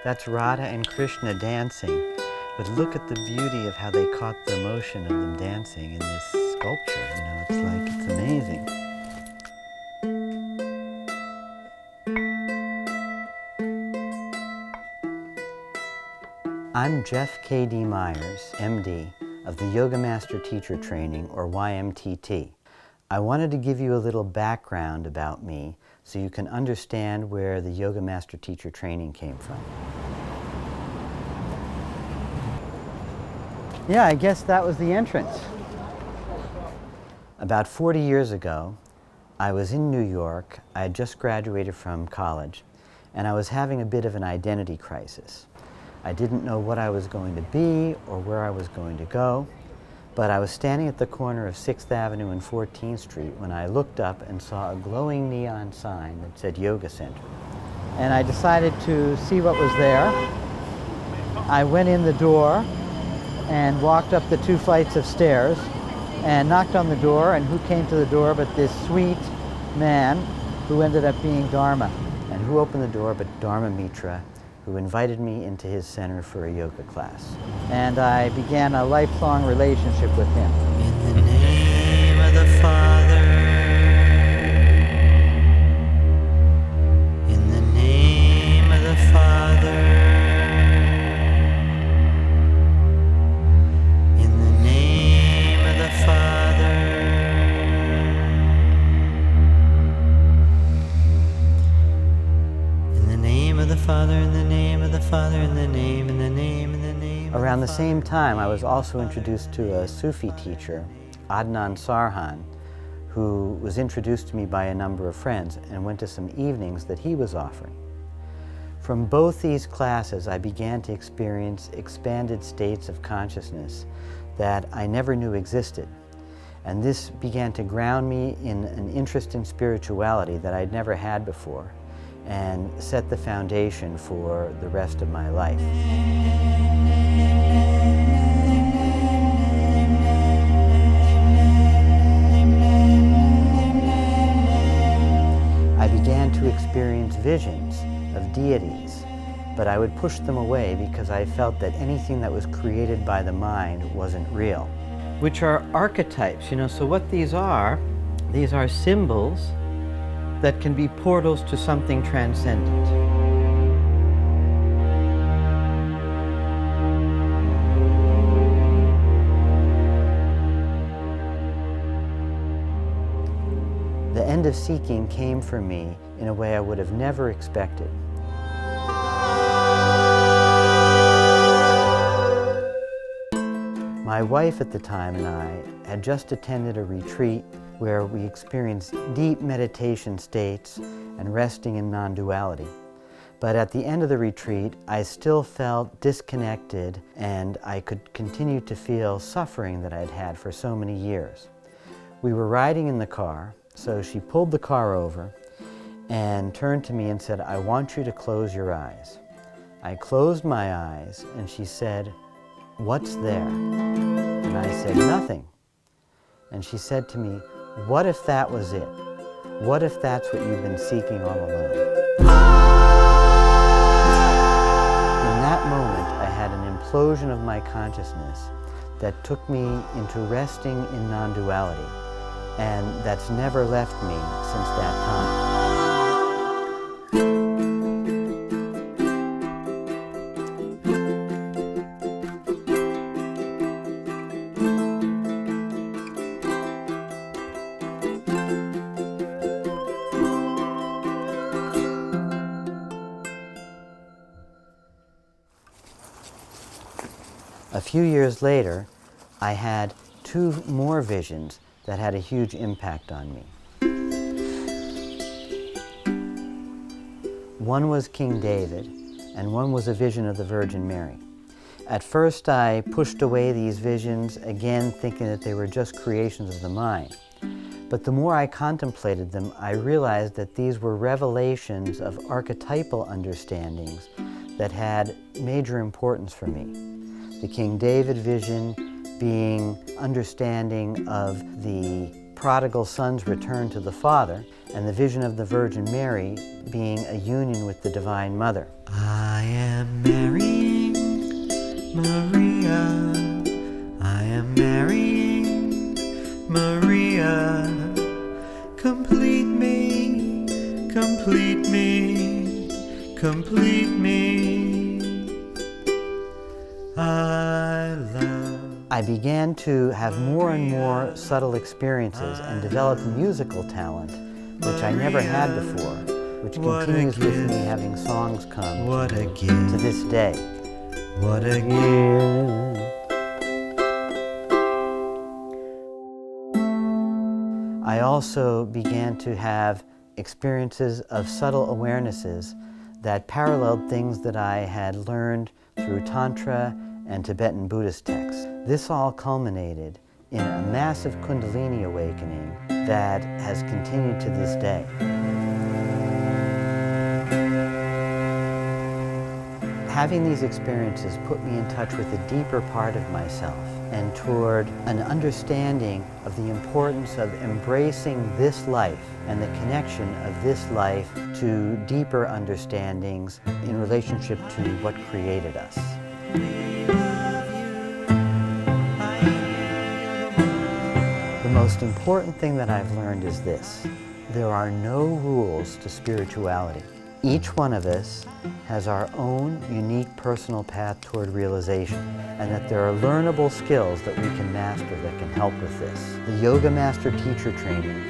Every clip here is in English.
That's Radha and Krishna dancing. But look at the beauty of how they caught the motion of them dancing in this sculpture. You know, it's amazing. I'm Jeff K.D. Meyers, MD, of the Yoga Master Teacher Training, or YMTT. I wanted to give you a little background about me so you can understand where the Yoga Master Teacher Training came from. Yeah, I guess that was the entrance. About 40 years ago, I was in New York. I had just graduated from college, and I was having a bit of an identity crisis. I didn't know what I was going to be or where I was going to go, but I was standing at the corner of 6th Avenue and 14th Street when I looked up and saw a glowing neon sign that said Yoga Center. And I decided to see what was there. I went in the door and walked up the 2 flights of stairs and knocked on the door, and who came to the door but this sweet man who ended up being Dharma. And who opened the door but Dharma Mitra, who invited me into his center for a yoga class. And I began a lifelong relationship with him. In the name of the Father, in the name of the Father, in the name of the Father, in the name of the Father, in the name of the Father, in the name, in the name, in the name. Around the same time, I was also introduced to a Sufi teacher, Adnan Sarhan, who was introduced to me by a number of friends and went to some evenings that he was offering. From both these classes, I began to experience expanded states of consciousness that I never knew existed. And this began to ground me in an interest in spirituality that I'd never had before, and set the foundation for the rest of my life. I began to experience visions of deities, but I would push them away because I felt that anything that was created by the mind wasn't real. Which are archetypes, you know, so what these are symbols that can be portals to something transcendent. The end of seeking came for me in a way I would have never expected. My wife at the time and I had just attended a retreat where we experienced deep meditation states and resting in non-duality. But at the end of the retreat, I still felt disconnected, and I could continue to feel suffering that I'd had for so many years. We were riding in the car, so she pulled the car over and turned to me and said, "I want you to close your eyes." I closed my eyes, and she said, "What's there?" And I said, "Nothing." And she said to me, "What if that was it? What if that's what you've been seeking all along?" In that moment, I had an implosion of my consciousness that took me into resting in non-duality, and that's never left me since that time. A few years later, I had 2 more visions that had a huge impact on me. One was King David, and one was a vision of the Virgin Mary. At first, I pushed away these visions, again thinking that they were just creations of the mind. But the more I contemplated them, I realized that these were revelations of archetypal understandings that had major importance for me. The King David vision being understanding of the prodigal son's return to the Father, and the vision of the Virgin Mary being a union with the Divine Mother. I am marrying Maria. I am marrying Maria. Complete me, complete me, complete me. I began to have more and more subtle experiences and develop musical talent, which I never had before, which continues with me having songs come to this day. What a gift. I also began to have experiences of subtle awarenesses that paralleled things that I had learned through Tantra and Tibetan Buddhist texts. This all culminated in a massive Kundalini awakening that has continued to this day. Having these experiences put me in touch with a deeper part of myself and toward an understanding of the importance of embracing this life and the connection of this life to deeper understandings in relationship to what created us. The most important thing that I've learned is this: there are no rules to spirituality. Each one of us has our own unique personal path toward realization, and that there are learnable skills that we can master that can help with this. The Yoga Master Teacher Training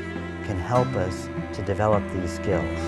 can help us to develop these skills.